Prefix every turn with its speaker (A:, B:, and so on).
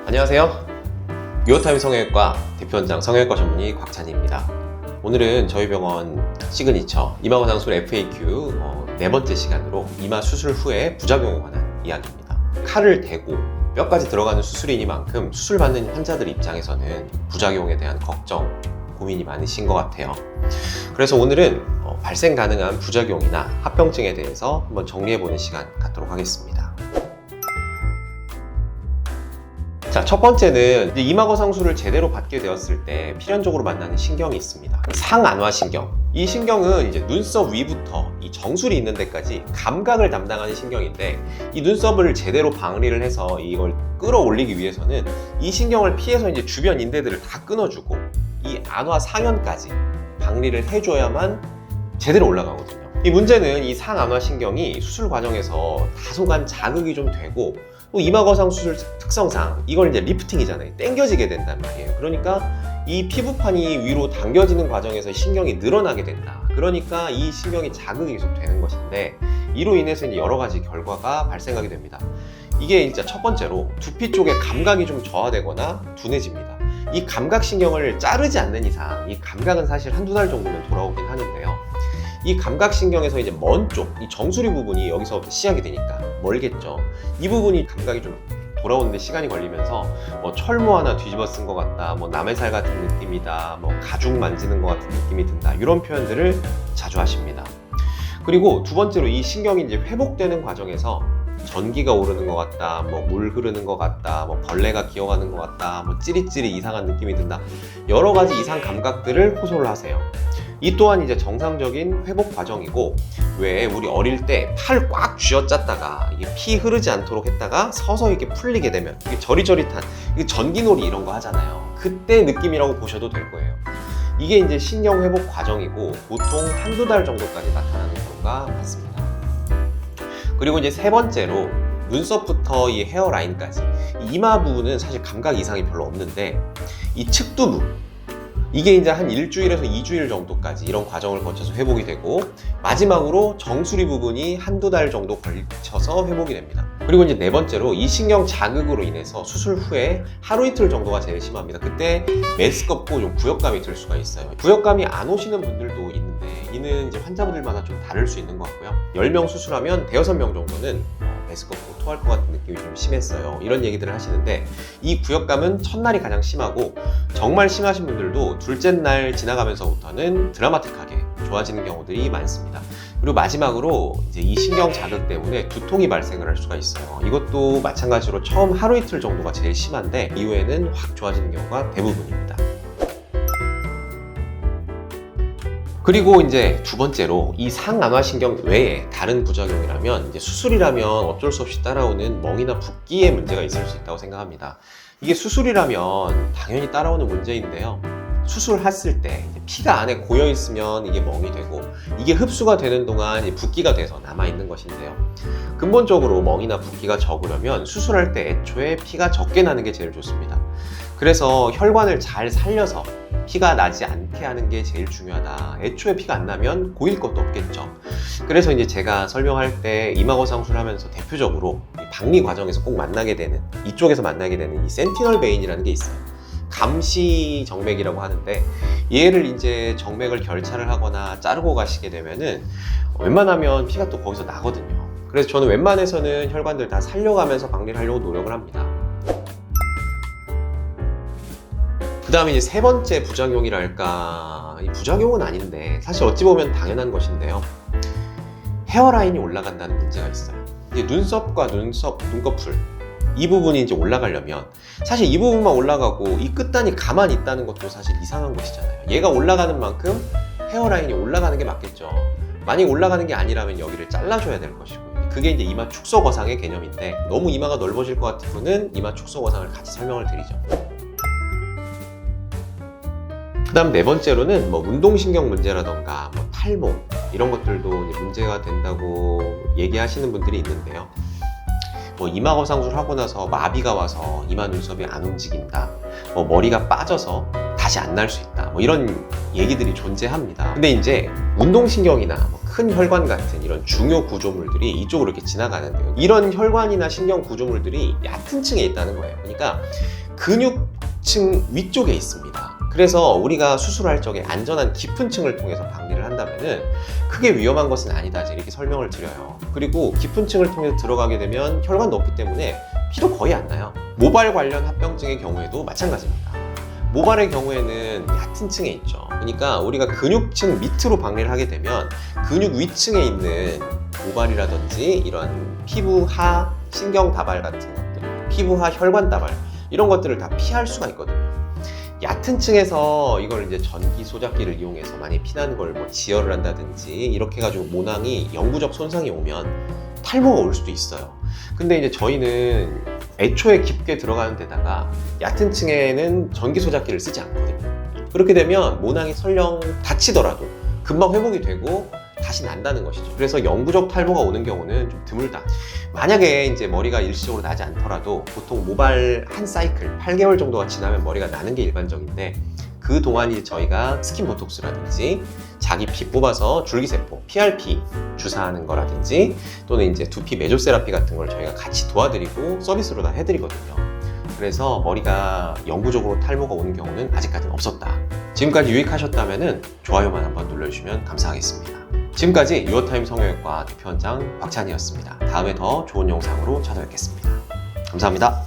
A: 안녕하세요. 유어타임 성형외과 대표원장 성형외과 전문의 곽찬희입니다. 오늘은 저희 병원 시그니처 이마거 상술 FAQ 네 번째 시간으로 이마 수술 후에 부작용에 관한 이야기입니다. 칼을 대고 뼈까지 들어가는 수술이니만큼 수술 받는 환자들 입장에서는 부작용에 대한 걱정, 고민이 많으신 것 같아요. 그래서 오늘은 발생 가능한 부작용이나 합병증에 대해서 한번 정리해보는 시간 갖도록 하겠습니다. 자, 첫 번째는 이마거 상술을 제대로 받게 되었을 때 필연적으로 만나는 신경이 있습니다. 상안화신경. 이 신경은 이제 눈썹 위부터 이 정수리 있는 데까지 감각을 담당하는 신경인데, 이 눈썹을 제대로 방리를 해서 이걸 끌어올리기 위해서는 이 신경을 피해서 이제 주변 인대들을 다 끊어주고 이 안화 상현까지 방리를 해줘야만 제대로 올라가거든요. 이 문제는 이 상안화신경이 수술 과정에서 다소간 자극이 좀 되고, 또 이마거상 수술 특성상 이걸 이제 리프팅이잖아요. 당겨지게 된단 말이에요. 그러니까 이 피부판이 위로 당겨지는 과정에서 신경이 늘어나게 된다. 그러니까 이 신경이 자극이 계속 되는 것인데, 이로 인해서 이제 여러 가지 결과가 발생하게 됩니다. 이게 이제 첫 번째로 두피 쪽의 감각이 좀 저하되거나 둔해집니다. 이 감각신경을 자르지 않는 이상 이 감각은 사실 한두 달 정도면 돌아오긴 하는데요. 이 감각신경에서 이제 먼 쪽, 이 정수리 부분이 여기서부터 시작이 되니까 멀겠죠. 이 부분이 감각이 좀 돌아오는데 시간이 걸리면서 철모 하나 뒤집어 쓴 것 같다, 남의 살 같은 느낌이다, 가죽 만지는 것 같은 느낌이 든다, 이런 표현들을 자주 하십니다. 그리고 두 번째로 이 신경이 이제 회복되는 과정에서 전기가 오르는 것 같다, 물 흐르는 것 같다, 벌레가 기어가는 것 같다, 찌릿찌릿 이상한 느낌이 든다, 여러 가지 이상 감각들을 호소를 하세요. 이 또한 이제 정상적인 회복 과정이고, 왜 우리 어릴 때 팔 꽉 쥐어짰다가 이게 피 흐르지 않도록 했다가 서서히 이렇게 풀리게 되면 이게 저릿저릿한, 이게 전기놀이 이런 거 하잖아요. 그때 느낌이라고 보셔도 될 거예요. 이게 이제 신경 회복 과정이고, 보통 한두 달 정도까지 나타나는 경우가 많습니다. 그리고 이제 세 번째로 눈썹부터 이 헤어라인까지, 이 이마 부분은 사실 감각 이상이 별로 없는데, 이 측두부, 이게 이제 한 일주일에서 2주일 정도까지 이런 과정을 거쳐서 회복이 되고, 마지막으로 정수리 부분이 한두 달 정도 걸쳐서 회복이 됩니다. 그리고 이제 네 번째로 이 신경 자극으로 인해서 수술 후에 하루 이틀 정도가 제일 심합니다. 그때 메스가 없고 좀 부역감이 들 수가 있어요. 부역감이 안 오시는 분들도 있는데, 이는 이제 환자분들마다 좀 다를 수 있는 것 같고요. 10명 수술하면 대여섯 명 정도는 메스가 없고 토할 것 같은 느낌이 좀 심했어요, 이런 얘기들을 하시는데, 이 부역감은 첫날이 가장 심하고, 정말 심하신 분들도 둘째 날 지나가면서부터는 드라마틱하게 좋아지는 경우들이 많습니다. 그리고 마지막으로 이제 이 신경 자극 때문에 두통이 발생을 할 수가 있어요. 이것도 마찬가지로 처음 하루 이틀 정도가 제일 심한데, 이후에는 확 좋아지는 경우가 대부분입니다. 그리고 이제 두 번째로 이 상안화신경 외에 다른 부작용이라면, 이제 수술이라면 어쩔 수 없이 따라오는 멍이나 붓기에 문제가 있을 수 있다고 생각합니다. 이게 수술이라면 당연히 따라오는 문제인데요. 수술했을 때 피가 안에 고여 있으면 이게 멍이 되고, 이게 흡수가 되는 동안 붓기가 돼서 남아있는 것인데요. 근본적으로 멍이나 붓기가 적으려면 수술할 때 애초에 피가 적게 나는 게 제일 좋습니다. 그래서 혈관을 잘 살려서 피가 나지 않게 하는 게 제일 중요하다. 애초에 피가 안 나면 고일 것도 없겠죠. 그래서 이제 제가 설명할 때 이마거 상술을 하면서 대표적으로 이 박리 과정에서 꼭 만나게 되는, 이쪽에서 만나게 되는 이 센티널 베인이라는 게 있어요. 감시 정맥이라고 하는데, 얘를 이제 정맥을 결차를 하거나 자르고 가시게 되면은 웬만하면 피가 또 거기서 나거든요. 그래서 저는 웬만해서는 혈관들 다 살려가면서 박리를 하려고 노력을 합니다. 그 다음에 이제 세 번째 부작용이랄까, 이 부작용은 아닌데 사실 어찌 보면 당연한 것인데요. 헤어라인이 올라간다는 문제가 있어요. 이제 눈썹과 눈꺼풀, 이 부분이 이제 올라가려면 사실 이 부분만 올라가고 이 끝단이 가만히 있다는 것도 사실 이상한 것이잖아요. 얘가 올라가는 만큼 헤어라인이 올라가는 게 맞겠죠. 만약 올라가는 게 아니라면 여기를 잘라줘야 될 것이고, 그게 이제 이마 축소 거상의 개념인데, 너무 이마가 넓어질 것 같은 분은 이마 축소 거상을 같이 설명을 드리죠. 그 다음 네 번째로는 운동신경 문제라던가 탈모, 이런 것들도 문제가 된다고 얘기하시는 분들이 있는데요. 이마거 상술을 하고 나서 마비가 와서 이마 눈썹이 안 움직인다, 머리가 빠져서 다시 안 날 수 있다, 있다 뭐 이런 얘기들이 존재합니다. 근데 이제 운동신경이나 뭐 큰 혈관 같은 이런 중요 구조물들이 이쪽으로 이렇게 지나가는데요. 이런 혈관이나 신경 구조물들이 얕은 층에 있다는 거예요. 그러니까 근육층 위쪽에 있습니다. 그래서 우리가 수술할 적에 안전한 깊은 층을 통해서 박리를 한다면은 크게 위험한 것은 아니다 이렇게 설명을 드려요. 그리고 깊은 층을 통해서 들어가게 되면 혈관 높이 때문에 피도 거의 안 나요. 모발 관련 합병증의 경우에도 마찬가지입니다. 모발의 경우에는 얕은 층에 있죠. 그러니까 우리가 근육층 밑으로 박리를 하게 되면 근육 위층에 있는 모발이라든지 이런 피부하 신경 다발 같은 것들, 피부하 혈관 다발 이런 것들을 다 피할 수가 있거든요. 얕은 층에서 이걸 이제 전기 소작기를 이용해서 많이 피나는 걸 뭐 지혈을 한다든지 이렇게 해가지고 모낭이 영구적 손상이 오면 탈모가 올 수도 있어요. 근데 이제 저희는 애초에 깊게 들어가는 데다가 얕은 층에는 전기 소작기를 쓰지 않거든요. 그렇게 되면 모낭이 설령 다치더라도 금방 회복이 되고 다시 난다는 것이죠. 그래서 영구적 탈모가 오는 경우는 좀 드물다. 만약에 이제 머리가 일시적으로 나지 않더라도 보통 모발 한 사이클 8개월 정도가 지나면 머리가 나는 게 일반적인데 그 동안이 저희가 스킨 보톡스라든지 자기 피 뽑아서 줄기세포, PRP 주사하는 거라든지 또는 이제 두피 메조세라피 같은 걸 저희가 같이 도와드리고 서비스로 다 해드리거든요. 그래서 머리가 영구적으로 탈모가 오는 경우는 아직까지는 없었다. 지금까지 유익하셨다면 좋아요만 한번 눌러주시면 감사하겠습니다. 지금까지 유어타임 성형외과 대표원장 박찬희였습니다. 다음에 더 좋은 영상으로 찾아뵙겠습니다. 감사합니다.